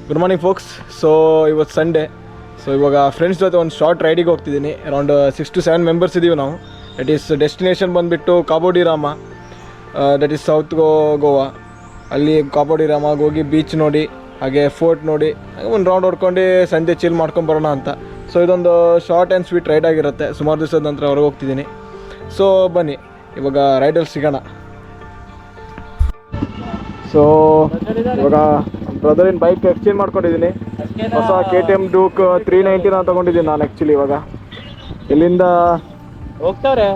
Good morning forks. So ಇವತ್ತು Sunday. So ಇವಾಗ friends ಜೊತೆ ಒಂದು ಶಾರ್ಟ್ ರೈಡಿಗೆ ಹೋಗ್ತಿದ್ದೀನಿ. ಅರೌಂಡ್ 6 to 7 ಮೆಂಬರ್ಸ್ ಇದ್ದೀವಿ ನಾವು. ದಟ್ ಈಸ್ ಡೆಸ್ಟಿನೇಷನ್ ಬಂದುಬಿಟ್ಟು Cabo de Rama, that is south Goa. ಅಲ್ಲಿ ಕಾಬೋ ಡಿ ರಾಮಾಗೆ ಹೋಗಿ ಬೀಚ್ ನೋಡಿ, ಹಾಗೆ ಫೋರ್ಟ್ ನೋಡಿ, ಹಾಗೆ ಒಂದು ರೌಂಡ್ ಹೊಡ್ಕೊಂಡು ಸಂಜೆ ಚಿಲ್ ಮಾಡ್ಕೊಂಬರೋಣ ಅಂತ. ಸೊ ಇದೊಂದು ಶಾರ್ಟ್ ಆ್ಯಂಡ್ ಸ್ವೀಟ್ ರೈಡ್ ಆಗಿರುತ್ತೆ. ಸುಮಾರು ದಿವಸದ ನಂತರ ಹೊರಗೆ ಹೋಗ್ತಿದ್ದೀನಿ. ಸೊ ಬನ್ನಿ ಇವಾಗ ರೈಡಲ್ಲಿ ಸಿಗೋಣ. ಸೊ ಇವಾಗ ಬ್ರದರಿನ ಬೈಕ್ ಎಕ್ಸ್ಚೇಂಜ್ ಮಾಡ್ಕೊಂಡಿದ್ದೀನಿ. ಹೊಸ KTM ಡ್ಯೂಕ್ 390 ನಾನು ತೊಗೊಂಡಿದ್ದೀನಿ ನಾನು. ಆ್ಯಕ್ಚುಲಿ ಇವಾಗ ಇಲ್ಲಿಂದ ಹೋಗ್ತಾವ್ರೆ,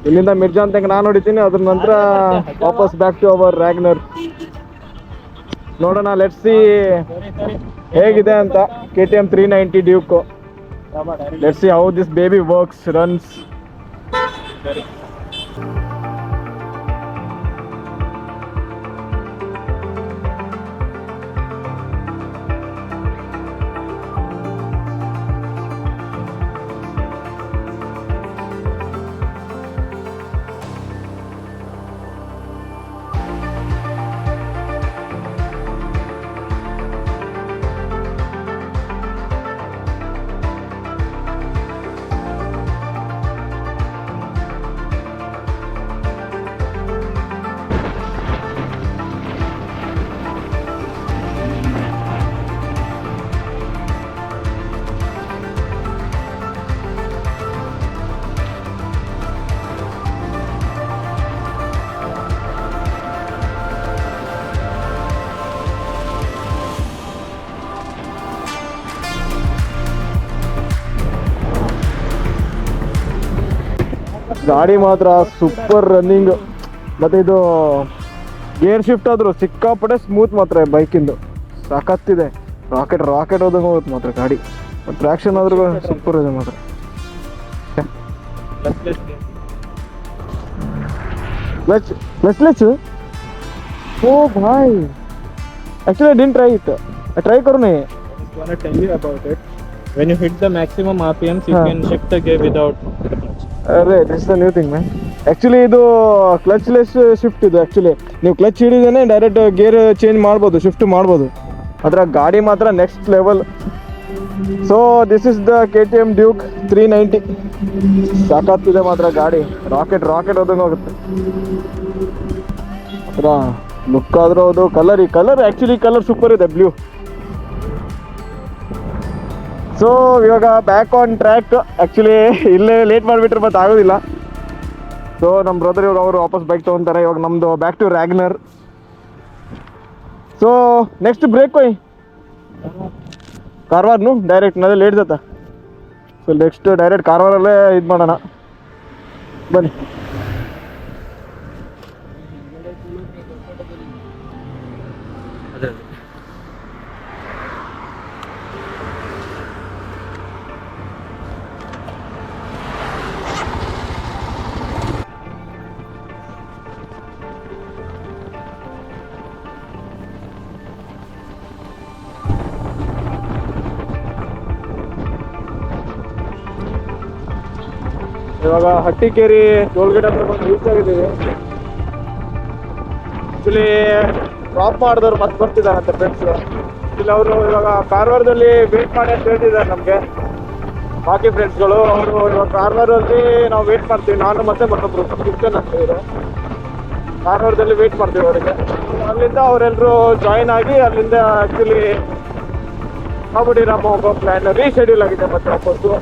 ಇಲ್ಲಿಂದ ಮಿರ್ಜಾನ್ ತನಕ ನಾನು ಹೊಡಿತೀನಿ. ಅದ್ರ ನಂತರ ವಾಪಸ್ ಬ್ಯಾಕ್ ಟು ಅವರ್ ವ್ಯಾಗ್ನರ್. ನೋಡೋಣ, ಲೆಟ್ಸ್ ಸಿ ಹೇಗಿದೆ ಅಂತ KTM 390 Duke. Let's see how this baby works, runs. ಗಾಡಿ ಮಾತ್ರ ಸೂಪರ್ ರನ್ನಿಂಗ್. ಮತ್ತು ಇದು ಗೇರ್ ಶಿಫ್ಟ್ ಆದರೂ ಸಿಕ್ಕಾಪಟ್ಟೆ ಸ್ಮೂತ್ ಮಾತ್ರ ಬೈಕಿಂದು. ಸಾಕತ್ತಿದೆ, ರಾಕೆಟ್ ಹೋದಂಗೆ ಹೋಗುತ್ತೆ ಮಾತ್ರ ಗಾಡಿ. ಮತ್ತು ಟ್ರ್ಯಾಕ್ಷನ್ ಆದ್ರೂ ಸೂಪರ್ ಇದೆ ಮಾತ್ರ. क्लच ओ भाई, actually I didn't try it. I try करो नहीं. I want to tell you about it. When you hit the maximum RPMs, you can shift the gear without the clutch. ಅರೆ this the new thing man. Actually ಇದು ಕ್ಲಚ್ಲೆಸ್ shift. ಇದು actually ನೀವು clutch ಹಿಡಿದೇನೆ direct gear change ಮಾಡ್ಬೋದು, shift ಮಾಡ್ಬೋದು. ಅದರ ಗಾಡಿ ಮಾತ್ರ next level. So this is the KTM Duke 390. ಸಾಕಾಗ್ತಿದೆ ಮಾತ್ರ ಗಾಡಿ. ರಾಕೆಟ್ ಹೋದಂಗೆ ಹೋಗುತ್ತೆ ಅದರ ಲುಕ್ ಆದರೂ ಅದು. ಕಲರ್ ಆ್ಯಕ್ಚುಲಿ ಸೂಪರ್ ಇದೆ, ಬ್ಲೂ. ಸೊ ಇವಾಗ ಬ್ಯಾಕ್ ಆನ್ ಟ್ರ್ಯಾಕ್. ಆ್ಯಕ್ಚುಲಿ ಇಲ್ಲೇ ಲೇಟ್ ಮಾಡಿಬಿಟ್ರೆ ಮತ್ತೆ ಆಗೋದಿಲ್ಲ. ಸೊ ನಮ್ಮ ಬ್ರದರ್ ಇವಾಗ ಅವರು ವಾಪಸ್ ಬೈಕ್ ತೊಗೊತಾರೆ. ಇವಾಗ ನಮ್ಮದು back to WagonR. So next break ಕೊಯ್ ಕಾರ್ವಾರ್ನು ಡೈರೆಕ್ಟ್ ನದೇ ಲೇಟ್ ಜತ. ಸೊ ನೆಕ್ಸ್ಟ್ ಡೈರೆಕ್ಟ್ ಕಾರ್ವಾರಲ್ಲೇ ಇದು ಮಾಡೋಣ, ಬನ್ನಿ. ಇವಾಗ ಹಟ್ಟಿಕೇರಿ ಟೋಲ್ಗೇಟ್ ಹತ್ರ ಬಂದು ರೀಚ್ ಆಗಿದ್ದೀವಿ. ಆ್ಯಕ್ಚುಲಿ ಡ್ರಾಪ್ ಮಾಡಿದವ್ರು ಮತ್ತೆ ಬರ್ತಿದ್ದಾರಂತೆ ಫ್ರೆಂಡ್ಸ್. ಇಲ್ಲಿ ಅವರು ಇವಾಗ ಕಾರವಾರದಲ್ಲಿ ವೇಟ್ ಮಾಡಿ ಅಂತ ಹೇಳ್ತಿದ್ದಾರೆ ನಮಗೆ. ಬಾಕಿ ಫ್ರೆಂಡ್ಸ್ಗಳು ಅವರು ಇವಾಗ ಕಾರವಾರದಲ್ಲಿ ನಾವು ವೇಟ್ ಮಾಡ್ತೀವಿ. ನಾನು ಮತ್ತೆ ಮತ್ತೊಬ್ರು ಕಿರ್ಚನ್ ಅಂತ ಇದ್ದಾರೆ. ಕಾರವಾರದಲ್ಲಿ ವೇಟ್ ಮಾಡ್ತೀವಿ ಅವರಿಗೆ. ಅಲ್ಲಿಂದ ಅವರೆಲ್ಲರೂ ಜಾಯಿನ್ ಆಗಿ ಅಲ್ಲಿಂದ ಆ್ಯಕ್ಚುಲಿ ಕಾಬೋ ಡಿ ರಾಮ ಹೋಗೋ ಪ್ಲ್ಯಾನ್ ರೀಶೆಡ್ಯೂಲ್ ಆಗಿದೆ ಮತ್ತೆ ವಾಪಸ್ಸು.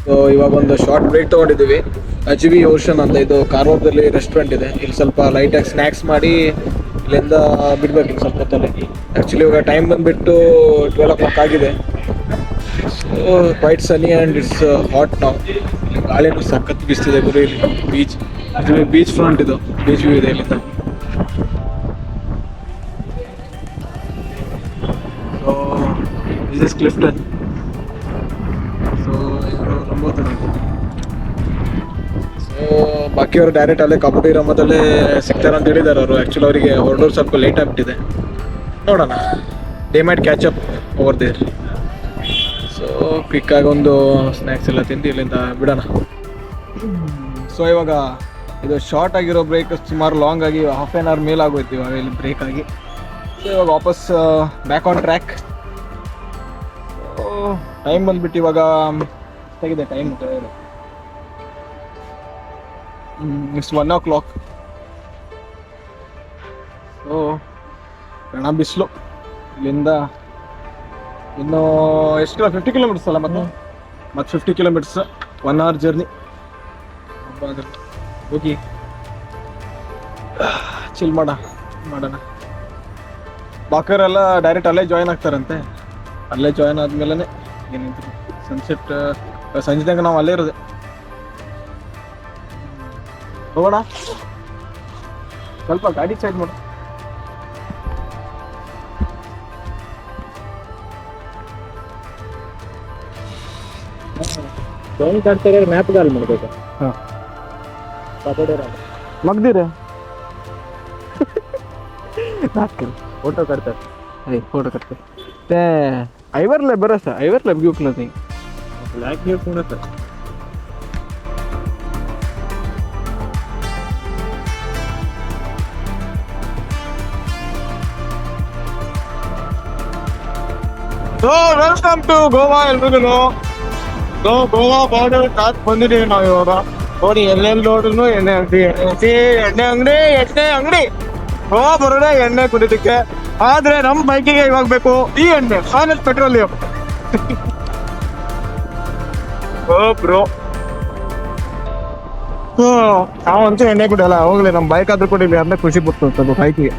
ಸೊ ಇವಾಗ ಒಂದು ಶಾರ್ಟ್ ಬ್ರೇಕ್ ತೊಗೊಂಡಿದ್ದೀವಿ. ಅಜ್ವಿ ಓಷನ್ ಅಂತ, ಇದು ಕಾರವಾರದಲ್ಲಿ ರೆಸ್ಟೋರೆಂಟ್ ಇದೆ. ಇಲ್ಲಿ ಸ್ವಲ್ಪ ಲೈಟಾಗಿ ಸ್ನ್ಯಾಕ್ಸ್ ಮಾಡಿ ಇಲ್ಲಿಂದ ಬಿಡ್ಬೇಕು ಇನ್ನು ಸ್ವಲ್ಪ ಹೊತ್ತಲ್ಲಿ. ಆ್ಯಕ್ಚುಲಿ ಇವಾಗ ಟೈಮ್ ಬಂದುಬಿಟ್ಟು 12 o'clock ಆಗಿದೆ. So quite sunny and it's hot ನಾವು. ಗಾಳಿನೂ ಸಖತ್ ಬೀಸ್ತಿದೆ ಗುರು. ಇಲ್ಲಿ ಬೀಚ್ ಫ್ರಂಟ್ ಇದು, ಬೀಚ್ ವ್ಯೂ ಇದೆ ಇಲ್ಲಿಂದ. So this is Clifton. So ಇವರು ನಂಬೋತಾರೆ. ಸೊ ಬಾಕಿಯವರು ಡೈರೆಕ್ಟ್ ಅಲ್ಲೇ ಕಬಡ್ಡಿ ರಾಮದಲ್ಲೇ ಸಿಗ್ತಾರೆ ಅಂತ ಹೇಳಿದ್ದಾರೆ ಅವರು. ಆ್ಯಕ್ಚುಲಿ ಅವರಿಗೆ ಹೊರಡೋರು ಸ್ವಲ್ಪ ಲೇಟ್ ಆಗಿಬಿಟ್ಟಿದೆ. ನೋಡೋಣ, they might catch up over there. So ಕ್ವಿಕ್ಕಾಗಿ ಒಂದು ಸ್ನ್ಯಾಕ್ಸ್ ಎಲ್ಲ ತಿಂದು ಇಲ್ಲಿಂದ ಬಿಡೋಣ. ಸೊ ಇವಾಗ ಇದು ಶಾರ್ಟ್ ಆಗಿರೋ ಬ್ರೇಕ್ ಸುಮಾರು ಲಾಂಗ್ ಆಗಿ ಹಾಫ್ ಆನ್ ಅವರ್ ಮೇಲೆ ಆಗೋಯ್ತು ಇವಾಗ ಇಲ್ಲಿ ಬ್ರೇಕ್ ಆಗಿ. ಸೊ ಇವಾಗ ವಾಪಸ್ ಬ್ಯಾಕ್ ಆನ್ ಟ್ರ್ಯಾಕ್. ಟೈಮ್ ಬಂದ್ಬಿಟ್ಟು ಇವಾಗ ಎಷ್ಟಾಗಿದೆ ಟೈಮ್? It's 1 o'clock. ಸೊ ಕಣ ಬಿಸಿಲು. ಇಲ್ಲಿಂದ ಇನ್ನು ಎಷ್ಟು 50 ಕಿಲೋಮೀಟರ್ಸ್ ಅಲ್ಲ ಮತ್ತೆ 50 ಕಿಲೋಮೀಟರ್ಸ್, 1 hour ಜರ್ನಿ. ಹೋಗಿ ಚಿಲ್ ಮಾಡೋಣ. ಬಾಕರೆಲ್ಲ ಡೈರೆಕ್ಟ್ ಅಲ್ಲೇ ಜಾಯ್ನ್ ಆಗ್ತಾರಂತೆ. ಅಲ್ಲೇ ಜಾಯ್ನ್ ಆದ್ಮೇಲೆ ಏನಿದ್ರು ಸನ್ಸೆಟ್ ಸಂಜೆ ತನಕ ನಾವು ಅಲ್ಲೇ ಇರೋದೆ. ಹೋಗೋಣ, ಸ್ವಲ್ಪ ಗಾಡಿ ಚಾರ್ಜ್ ಮಾಡು. ಡ್ರೋನ್ ಕಾಡ್ತಾರೆ, ಮ್ಯಾಪ್ ಕಾಲ್ ಮಾಡ್ಬೇಕು. ಹಾಂ ಮಗ್ದಿರ ಫೋಟೋ ಕಾಡ್ತಾರೆ. ಫೋಟೋ ಕಟ್ತೆ ते आयवर लॅब बरं असतं. आयवर लॅब घेऊ नाही. ब्लॅक हे कोणच आहे. ಸೊ ವೆಲ್ಕಮ್ ಟು ಗೋವಾ ಎಲ್ರಿಗೂ. ಸೊ ಗೋವಾ ಬಾರ್ಡರ್ ದಾಟ್ ಬಂದಿದ್ದೀವಿ ನಾವು ಇವಾಗ. ನೋಡಿ ಎಲ್ಲೆಲ್ಲಿ ನೋಡಿದ್ರು ಎಣ್ಣೆ ಅಂಗಡಿ ಗೋವಾ ಬರೋದೇ ಎಣ್ಣೆ ಕುಡಿದಕ್ಕೆ. ಆದ್ರೆ ನಮ್ಮ ಬೈಕಿಗೆ ಇವಾಗ ಬೇಕು ಈ ಎಣ್ಣೆ, ಆನಲ್ ಪೆಟ್ರೋಲಿಯಂ. ಬ್ರೋ ನಾವಂತೂ ಎಣ್ಣೆ ಕುಡಿಯಲ್ಲ, ಹೋಗ್ಲಿ ನಮ್ಮ ಬೈಕ್ ಆದ್ರೂ ಕುಡಿಲಿ ಅಂದ್ರೆ ಖುಷಿ ಬಿಡ್ತು ಸ್ವಲ್ಪ ಬೈಕಿಗೆ.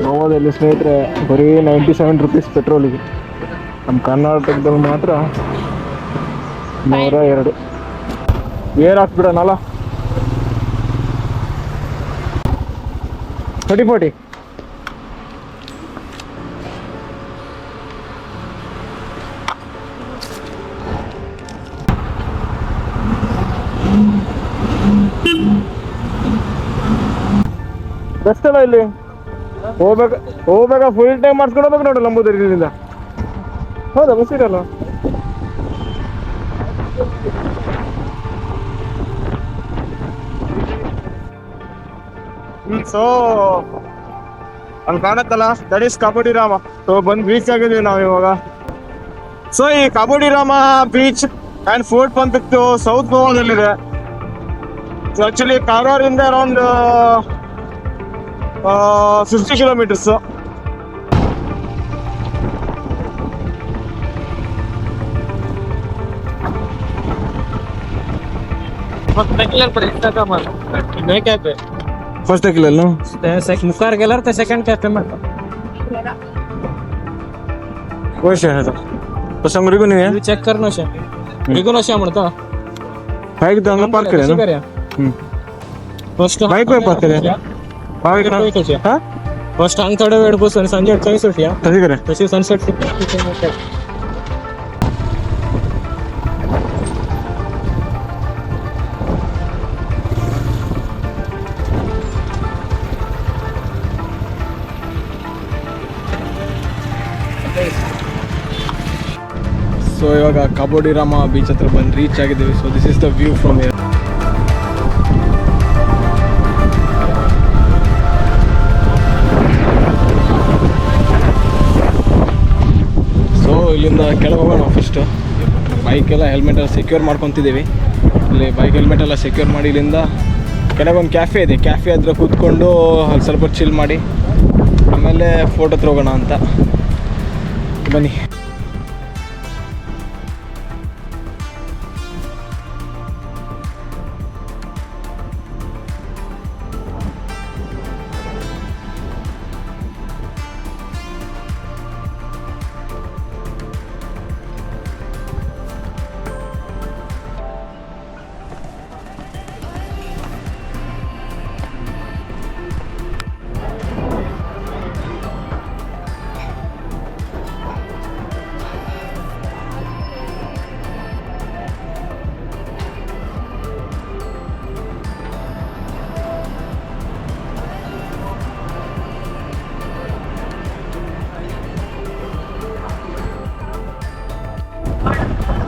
ಗೋವಾದಲ್ಲಿ ಸ್ನೇಹಿತರೆ ಬರೀ 97 rupees ಪೆಟ್ರೋಲಿಗೆ. ನಮ್ಮ ಕರ್ನಾಟಕದಲ್ಲಿ ಮಾತ್ರ 102. ಏರ್ ಹಾಕ್ಬಿಡೋಣಲ್ಲ 30-40. ಬೆಸ್ಟ್ ಅಲ್ಲ ಇಲ್ಲಿ ಹೋಗ್ಬೇಕಾ ಫುಲ್ ಟೈಮ್ ಮಾಡಿಸ್ಕೊಂಡು ಹೋಗ್ಬೇಕು ನೋಡಿ ನಂಬೂದರಿಂದ. ಹೌದಾ ಬಸ್ ಇರಲ್ಲ. ಸೊ ಅಲ್ಲಿ ಕಾಣತ್ತಲ್ಲ that is Cabo de Rama. So ಬಂದು ಬೀಚ್ ಆಗಿದ್ದೀವಿ ನಾವು ಇವಾಗ. ಸೊ ಈ Cabo de Rama beach and fort ಬಂದ್ಬಿಟ್ಟು ಸೌತ್ ಗೋವಾದಲ್ಲಿದೆ. ಸೊ ಆ್ಯಕ್ಚುಲಿ ಕಾರವಾರಿಂದ ಅರೌಂಡ್ 50 kilometers. फर्स्ट किलो मुखार गेल्यावर ते सेकंड कॅफे म्हणतात. गोष्ट आहे तो संग रिगुन आहे. चेक कर नशा रिगुन अशा म्हणता बाइक दंगा पार्क करे ना. फर्स्ट बाइक पे पार्क करे. बाइक ना हां फर्स्ट हंग थोडा वेळ बसून संजय 48 सुटिया तशी करे. तशी सनसेट ಸೊ ಇವಾಗ ಕಬಡ್ಡಿ ರಾಮ ಬೀಚ್ ಹತ್ರ ಬಂದು ರೀಚ್ ಆಗಿದ್ದೀವಿ. So this is the view from here. ಕೆಳಗೆ ಹೋಗೋಣ ಫಸ್ಟು. ಬೈಕೆಲ್ಲ ಹೆಲ್ಮೆಟೆಲ್ಲ ಸೆಕ್ಯೂರ್ ಮಾಡ್ಕೊತಿದ್ದೀವಿ. ಇಲ್ಲಿ ಬೈಕ್ ಹೆಲ್ಮೆಟೆಲ್ಲ ಸೆಕ್ಯೂರ್ ಮಾಡಿ ಇಲ್ಲಿಂದ ಕೆಳಗೊಂದು ಕ್ಯಾಫೆ ಇದೆ, ಕ್ಯಾಫೆ ಹತ್ರ ಕೂತ್ಕೊಂಡು ಅಲ್ಲಿ ಸ್ವಲ್ಪ ಚಿಲ್ ಮಾಡಿ ಆಮೇಲೆ ಫೋಟೋ ತಗೋಣ ಅಂತ. ಬನ್ನಿ.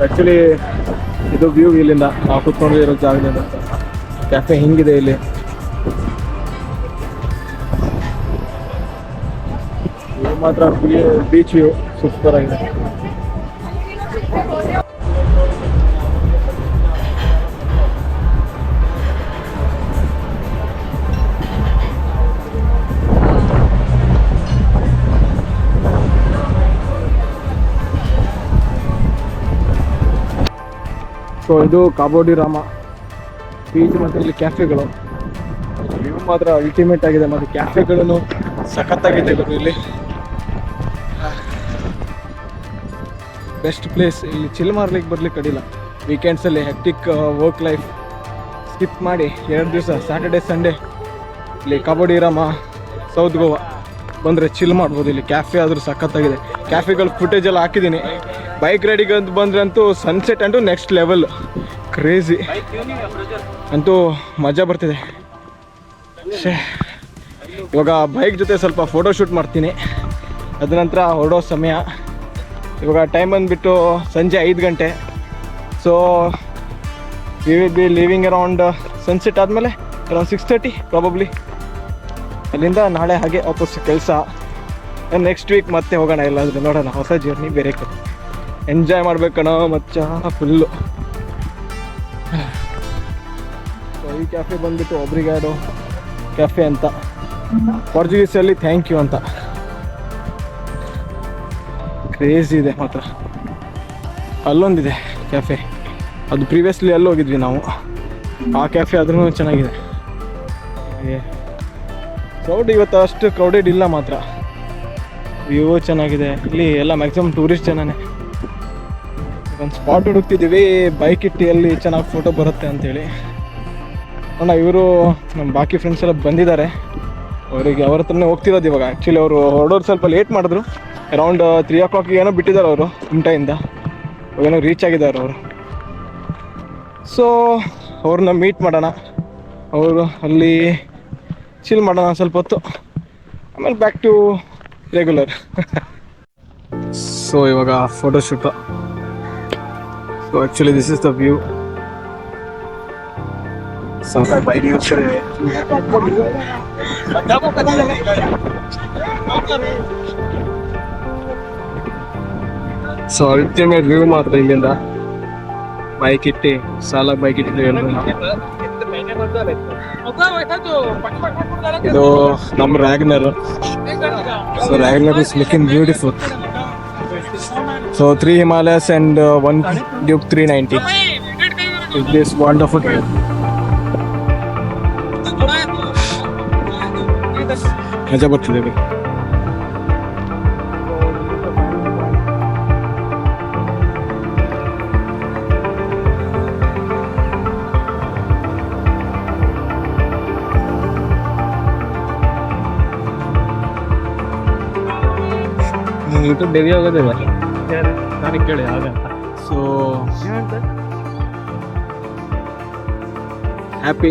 ಆ್ಯಕ್ಚುಲಿ ಇದು ವ್ಯೂ ಇಲ್ಲಿಂದ ನಾವು ಕೂತ್ಕೊಂಡಿರೋ ಜಾಗದಿಂದ. ಕ್ಯಾಫೆ ಹಿಂಗಿದೆ ಇಲ್ಲಿ. ಇದು ಮಾತ್ರ ಬೀಚ್ ವ್ಯೂ ಸೂಪರ್ ಆಗಿದೆ. ಸೊ ಇದು ಕಾಬೋ ಡಿ ರಾಮಾ ಬೀಚ್ ಮತ್ತು ಇಲ್ಲಿ ಕ್ಯಾಫೆಗಳು. ವ್ಯೂ ಮಾತ್ರ ಅಲ್ಟಿಮೇಟ್ ಆಗಿದೆ ಮತ್ತು ಕ್ಯಾಫೆಗಳನ್ನು ಸಖತ್ತಾಗಿದೆ ಇಲ್ಲಿ. Best place. ಇಲ್ಲಿ ಚಿಲ್ ಮಾಡ್ಲಿಕ್ಕೆ ಬರ್ಲಿಕ್ಕೆ ಅಡಿಲ್ಲ. ವೀಕೆಂಡ್ಸಲ್ಲಿ ಹೆಕ್ಟಿಕ್ ವರ್ಕ್ ಲೈಫ್ ಸ್ಕಿಪ್ ಮಾಡಿ 2 ದಿವಸ ಸ್ಯಾಟರ್ಡೆ ಸಂಡೇ ಇಲ್ಲಿ ಕಾಬೋ ಡಿ ರಾಮಾ ಸೌತ್ ಗೋವಾ ಬಂದರೆ ಚಿಲ್ ಮಾಡ್ಬೋದು. ಇಲ್ಲಿ ಕ್ಯಾಫೆ ಆದರೂ ಸಖತ್ತಾಗಿದೆ. ಕ್ಯಾಫೆಗಳು ಫುಟೇಜ್ ಎಲ್ಲ ಹಾಕಿದ್ದೀನಿ. ಬೈಕ್ ರೈಡಿಗೆ ಅಂತ ಬಂದರೆ ಅಂತೂ ಸನ್ಸೆಟ್ ಅಂತೂ ನೆಕ್ಸ್ಟ್ ಲೆವೆಲ್, ಕ್ರೇಜಿ ಅಂತೂ ಮಜಾ ಬರ್ತಿದೆ. ಇವಾಗ ಬೈಕ್ ಜೊತೆ ಸ್ವಲ್ಪ ಫೋಟೋ ಶೂಟ್ ಮಾಡ್ತೀನಿ. ಅದ ನಂತರ ಹೊರಡೋ ಸಮಯ. ಇವಾಗ ಟೈಮ್ ಬಂದುಬಿಟ್ಟು ಸಂಜೆ 5 ಗಂಟೆ. So we will be leaving around sunset ಆದಮೇಲೆ ಅರೌಂಡ್ 6:30 ಪ್ರಾಬಬ್ಲಿ. ಅಲ್ಲಿಂದ ನಾಳೆ ಹಾಗೆ ವಾಪಸ್ ಕೆಲಸ. ನೆಕ್ಸ್ಟ್ ವೀಕ್ ಮತ್ತೆ ಹೋಗೋಣ ಎಲ್ಲಾದರೂ ನೋಡೋಣ. ಹೊಸ ಜರ್ನಿ ಬೇರೆ ಕಡೆ ಎಂಜಾಯ್ ಮಾಡ್ಬೇಕಣ್ಣ ಮಚ್ಚ ಫುಲ್ಲು. ಸೊ ಈ ಕ್ಯಾಫೆ ಬಂದುಬಿಟ್ಟು ಒಬ್ರಿಗ್ಯಾಡೋ ಕ್ಯಾಫೆ ಅಂತ, ಪೋರ್ಚುಗೀಸಲ್ಲಿ ಥ್ಯಾಂಕ್ ಯು ಅಂತ. ಕ್ರೇಜಿ ಇದೆ ಮಾತ್ರ. ಅಲ್ಲೊಂದಿದೆ ಕ್ಯಾಫೆ, ಅದು ಪ್ರೀವಿಯಸ್ಲಿ ಅಲ್ಲಿ ಹೋಗಿದ್ವಿ ನಾವು. ಆ ಕ್ಯಾಫೆ ಆದ್ರೂ ಚೆನ್ನಾಗಿದೆ. ಕ್ರೌಡ್ ಇವತ್ತು ಅಷ್ಟು ಕ್ರೌಡೆಡ್ ಇಲ್ಲ ಮಾತ್ರ. ವ್ಯೂ ಚೆನ್ನಾಗಿದೆ. ಇಲ್ಲಿ ಎಲ್ಲ ಮ್ಯಾಕ್ಸಿಮಮ್ ಟೂರಿಸ್ಟ್ ಜನನೇ. ಒಂದು ಸ್ಪಾಟ್ ಹುಡುಕ್ತಿದ್ದೀವಿ ಬೈಕ್ ಇಟ್ಟು ಎಲ್ಲಿ ಚೆನ್ನಾಗಿ ಫೋಟೋ ಬರುತ್ತೆ ಅಂತೇಳಿ. ಅಣ್ಣ ಇವರು ನಮ್ಮ ಬಾಕಿ ಫ್ರೆಂಡ್ಸ್ ಎಲ್ಲ ಬಂದಿದ್ದಾರೆ. ಅವರಿಗೆ ಅವ್ರ ಹತ್ರನೇ ಹೋಗ್ತಿರೋದು ಇವಾಗ. ಆ್ಯಕ್ಚುಲಿ ಅವರು ಹೊರಡೋರು ಸ್ವಲ್ಪ ಲೇಟ್ ಮಾಡಿದ್ರು. ಅರೌಂಡ್ 3 o'clock ಏನೋ ಬಿಟ್ಟಿದ್ದಾರೆ ಅವರು ಕುಮಟಾಯಿಂದ. ಏನೋ ರೀಚ್ ಆಗಿದ್ದಾರೆ ಅವರು. ಸೊ ಅವ್ರನ್ನ ಮೀಟ್ ಮಾಡೋಣ. ಅವರು ಅಲ್ಲಿ ಚಿಲ್ ಮಾಡೋಣ ಸ್ವಲ್ಪ ಹೊತ್ತು, ಆಮೇಲೆ ಬ್ಯಾಕ್ ಟು ರೆಗ್ಯುಲರ್. ಸೊ ಇವಾಗ photoshoot. So actually this is the view. So ultimate view ಮಾತ್ರ ಇಲ್ಲಿಂದ. ಬೈಕ್ ಇಟ್ಟು ಸಾಲಾಗಿ ಬೈಕ್ ಇಟ್ಟು ಇದು ನಮ್ಮ Ragnar. So Ragnar is looking beautiful. So 3 Himalayas and 1 Duke 390. It is wonderful. ಮಜಾ ಬರ್ತಿದೆ. ಯೂಟ್ಯೂಬ್ ಡೆವಿ ಆಗೋದಿದೆ ನನಗೆ ಕೇಳಿ ಆಗ. So happy.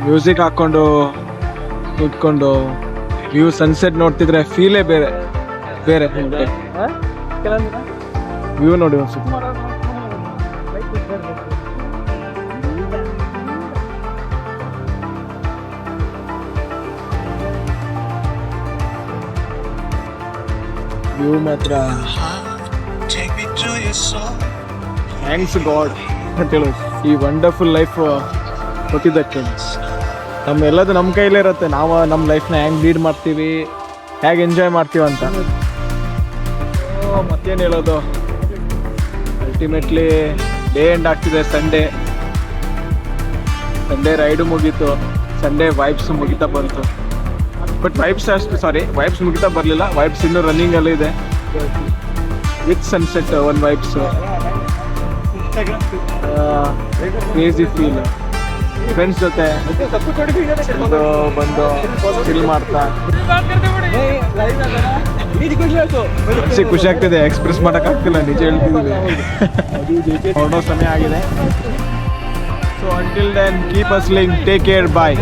ಮ್ಯೂಸಿಕ್ ಹಾಕ್ಕೊಂಡು ಕೂತ್ಕೊಂಡು ವ್ಯೂ ಸನ್ಸೆಟ್ ನೋಡ್ತಿದ್ರೆ ಫೀಲೇ ಬೇರೆ ಬೇರೆ. ವ್ಯೂ ನೋಡಿ ಅನ್ಸುತ್ತೆ. ವ್ಯೂ ಮಾತ್ರ ಥ್ಯಾಂಕ್ಸ್ ಗಾಡ್ ಅಂತೇಳು ಈ ವಂಡರ್ಫುಲ್ ಲೈಫ್ ಕೊಟ್ಟಿದ್ದಕ್ಕೆ. ನಮ್ಮೆಲ್ಲದು ನಮ್ಮ ಕೈಲೇ ಇರುತ್ತೆ, ನಾವು ನಮ್ಮ ಲೈಫ್ನ ಹೆಂಗೆ ಲೀಡ್ ಮಾಡ್ತೀವಿ, ಹೇಗೆ ಎಂಜಾಯ್ ಮಾಡ್ತೀವಿ ಅಂತ. ಮತ್ತೇನು ಹೇಳೋದು, ಅಲ್ಟಿಮೇಟ್ಲಿ ಡೇ ಎಂಡ್ ಆಗ್ತಿದೆ. ಸಂಡೇ ರೈಡು ಮುಗೀತು, ಸಂಡೇ ವೈಬ್ಸ್ ಮುಗಿತಾ ಬಂತು. ಬಟ್ ವೈಬ್ಸ್ ಮುಗಿತಾ ಬರಲಿಲ್ಲ, ವೈಬ್ಸ್ ಇನ್ನೂ ರನ್ನಿಂಗಲ್ಲೂ ಇದೆ. With sunset one vibes, crazy feel. Friends ಜೊತೆ ಬಂದು ಚಿಲ್ ಮಾಡ್ತಾ ಖುಷಿ ಆಗ್ತಿದೆ, ಎಕ್ಸ್ಪ್ರೆಸ್ ಮಾಡೋಕ್ಕಾಗ್ತಿಲ್ಲ, ನಿಜ ಹೇಳ್ತಿದ್ದೀವಿ. ಹೊರಡೋ ಸಮಯ ಆಗಿದೆ. So until then keep hustling, take care, ಬಾಯ್.